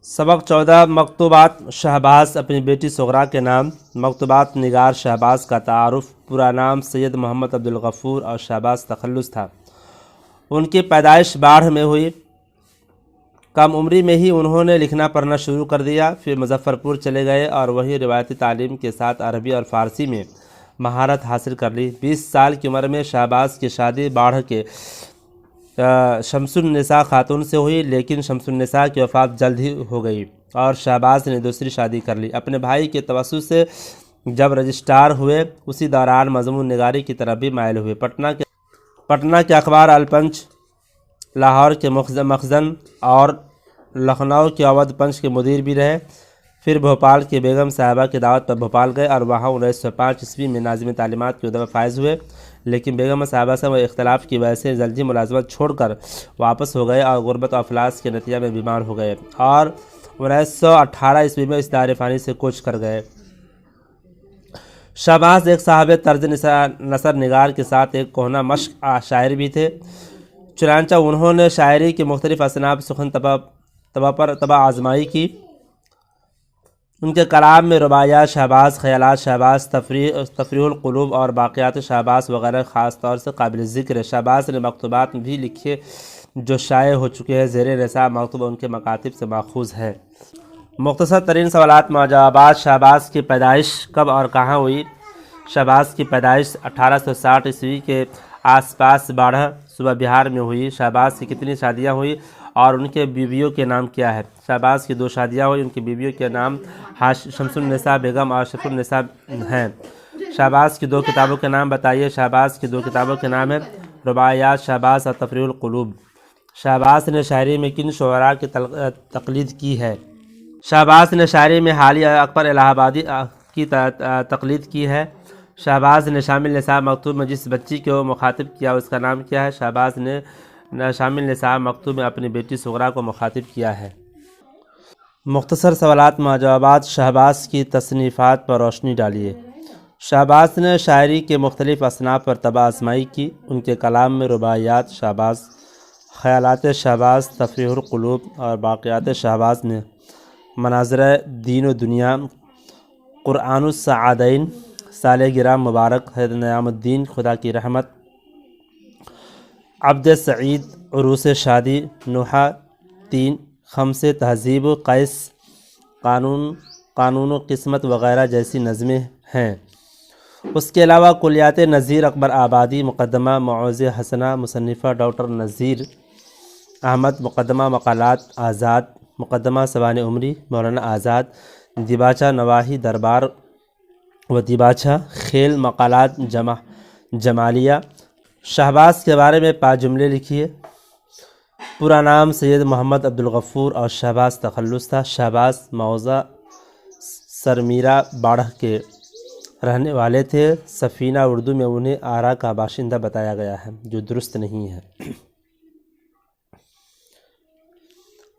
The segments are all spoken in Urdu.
سبق 14 مکتوبات شہباز اپنی بیٹی صغرا کے نام۔ مکتوبات نگار شہباز کا تعارف۔ پورا نام سید محمد عبدالغفور اور شہباز تخلص تھا۔ ان کی پیدائش باڑھ میں ہوئی۔ کم عمری میں ہی انہوں نے لکھنا پڑھنا شروع کر دیا، پھر مظفرپور چلے گئے اور وہیں روایتی تعلیم کے ساتھ عربی اور فارسی میں مہارت حاصل کر لی۔ 20 سال کی عمر میں شہباز کی شادی باڑھ کے شمس النساء خاتون سے ہوئی، لیکن شمس النساء کی وفات جلد ہی ہو گئی اور شہباز نے دوسری شادی کر لی۔ اپنے بھائی کے توسط سے جب رجسٹرار ہوئے، اسی دوران مضمون نگاری کی طرف بھی مائل ہوئے۔ پٹنہ کے اخبار الپنچ، لاہور کے مخزن اور لکھنؤ کے اودھ پنچ کے مدیر بھی رہے۔ پھر بھوپال کی بیگم صاحبہ کی دعوت پر بھوپال گئے اور وہاں 1905 میں ناظم تعلیمات کے عہدے فائز ہوئے، لیکن بیگم صاحبہ سے وہ اختلاف کی وجہ سے جلدی ملازمت چھوڑ کر واپس ہو گئے اور غربت و افلاس کے نتیجہ میں بیمار ہو گئے اور 1918 میں اس دار فانی سے کوچ کر گئے۔ شہباز ایک صاحب طرز نثر نگار کے ساتھ ایک کہنہ مشق شاعر بھی تھے، چنانچہ انہوں نے شاعری کی مختلف اصناف سخن طبع آزمائی کی۔ ان کے کلام میں رباعیات شہباز، خیالات شہباز، تفریح القلوب اور باقیات شہباز وغیرہ خاص طور سے قابل ذکر ہے۔ شہباز نے مکتوبات بھی لکھے جو شائع ہو چکے ہیں۔ زیر نصاب مکتوبہ ان کے مکاتب سے ماخوذ ہے۔ مختصر ترین سوالات میں جوابات۔ شہباز کی پیدائش کب اور کہاں ہوئی؟ شہباز کی پیدائش 1860 کے آس پاس باڑھ صوبہ بہار میں ہوئی۔ شہباز کی کتنی شادیاں ہوئی اور ان کے بیویوں کے نام کیا ہے؟ شہباز کی 2 شادیاں ہوئی، ان کی بیویوں کے نام شمس النساء بیگم اور شفیع النساء ہیں۔ شہباز کی 2 کتابوں کے نام بتائیے۔ شہباز کی 2 کتابوں کے نام ہیں رباعیات شہباز اور تفریح القلوب۔ شہباز نے شاعری میں کن شعراء کی تقلید کی ہے؟ شہباز نے شاعری میں حالی اکبر الہ آبادی کی تقلید کی ہے۔ شہباز نے شامل نساء مکتوب میں جس بچی کو مخاطب کیا اس کا نام کیا ہے؟ شہباز نے شامل نساء مکتوب میں اپنی بیٹی صغرا کو مخاطب کیا ہے۔ مختصر سوالات میں جوابات۔ شہباز کی تصنیفات پر روشنی ڈالیے۔ شہباز نے شاعری کے مختلف اصناف پر طبع آزمائی کی۔ ان کے کلام میں رباعیات شہباز، خیالات شہباز، تفریح القلوب اور باقیات شہباز نے مناظر دین و دنیا، قرآن السعادین، سالگرہ مبارک، حضرت نعیم الدین خدا کی رحمت، عبد سعید، عروس شادی، نوحہ 3، خمس تہذیب، قیس، قانون و قسمت وغیرہ جیسی نظمیں ہیں۔ اس کے علاوہ کلیات نذیر اکبر آبادی، مقدمہ موعظ حسنہ، مصنفہ ڈاکٹر نذیر احمد، مقدمہ مقالات آزاد، مقدمہ سوانح عمری مولانا آزاد، دیباچہ نواحی دربار و دیباچہ خیل، مقالات جمالیہ۔ شہباز کے بارے میں 5 جملے لکھیے۔ پورا نام سید محمد عبدالغفور اور شہباز تخلص تھا۔ شہباز موضع سرمیرا باڑھ کے رہنے والے تھے۔ سفینہ اردو میں انہیں آرا کا باشندہ بتایا گیا ہے، جو درست نہیں ہے۔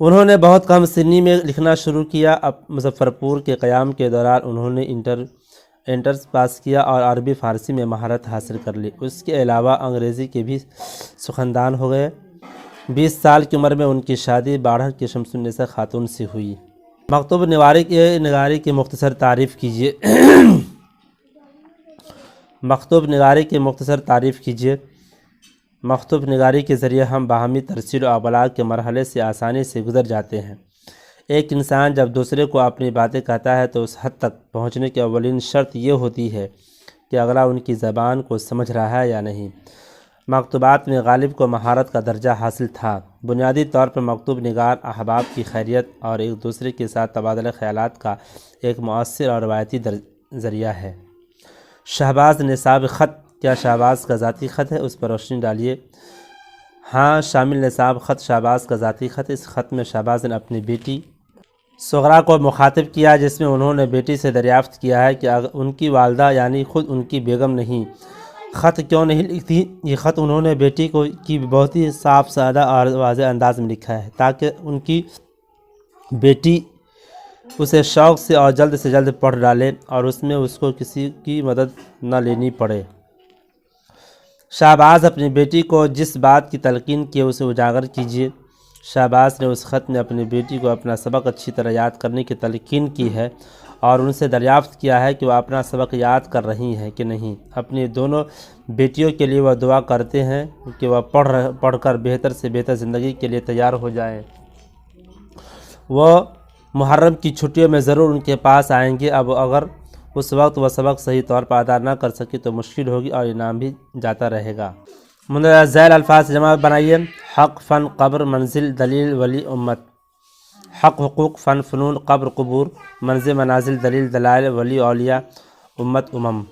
انہوں نے بہت کم سنی میں لکھنا شروع کیا۔ اب مظفرپور کے قیام کے دوران انہوں نے انٹرز پاس کیا اور عربی فارسی میں مہارت حاصل کر لی۔ اس کے علاوہ انگریزی کے بھی سخندان ہو گئے۔ 20 سال کی عمر میں ان کی شادی باڑھ کی شمس النساء خاتون سے ہوئی۔ مکتوب نگاری کی مختصر تعریف کیجیے۔ مکتوب نگاری کی مختصر تعریف کیجیے۔ مکتوب نگاری کے ذریعے ہم باہمی ترسیل و ابلاغ کے مرحلے سے آسانی سے گزر جاتے ہیں۔ ایک انسان جب دوسرے کو اپنی باتیں کہتا ہے تو اس حد تک پہنچنے کی اولین شرط یہ ہوتی ہے کہ اگلا ان کی زبان کو سمجھ رہا ہے یا نہیں۔ مکتوبات میں غالب کو مہارت کا درجہ حاصل تھا۔ بنیادی طور پر مکتوب نگار احباب کی خیریت اور ایک دوسرے کے ساتھ تبادلہ خیالات کا ایک مؤثر اور روایتی ذریعہ ہے۔ شہباز نصاب خط، کیا شہباز کا ذاتی خط ہے؟ اس پر روشنی ڈالیے۔ ہاں، شامل نصاب خط شہباز کا ذاتی خط۔ اس خط میں شہباز نے اپنی بیٹی صغرا کو مخاطب کیا، جس میں انہوں نے بیٹی سے دریافت کیا ہے کہ ان کی والدہ یعنی خود ان کی بیگم نہیں خط کیوں نہیں لکھتی۔ یہ خط انہوں نے بیٹی کی بہت ہی صاف سادہ اور واضح انداز میں لکھا ہے تاکہ ان کی بیٹی اسے شوق سے اور جلد سے جلد پڑھ ڈالے اور اس میں اس کو کسی کی مدد نہ لینی پڑے۔ شہباز اپنی بیٹی کو جس بات کی تلقین کی اسے اجاگر کیجیے۔ شہباز نے اس خط میں اپنی بیٹی کو اپنا سبق اچھی طرح یاد کرنے کی تلقین کی ہے اور ان سے دریافت کیا ہے کہ وہ اپنا سبق یاد کر رہی ہیں کہ نہیں۔ اپنی دونوں بیٹیوں کے لیے وہ دعا کرتے ہیں کہ وہ پڑھ کر بہتر سے بہتر زندگی کے لیے تیار ہو جائیں۔ وہ محرم کی چھٹیوں میں ضرور ان کے پاس آئیں گے۔ اب اگر اس وقت وہ سبق صحیح طور پر ادا نہ کر سکی تو مشکل ہوگی اور انعام بھی جاتا رہے گا۔ مندرجہ ذیل الفاظ جمع بنائیے۔ حق، فن، قبر، منزل، دلیل، ولی، امت۔ حق حقوق، فن فنون، قبر قبور، منزل منازل، دلیل دلائل، ولی اولیاء، امت امم۔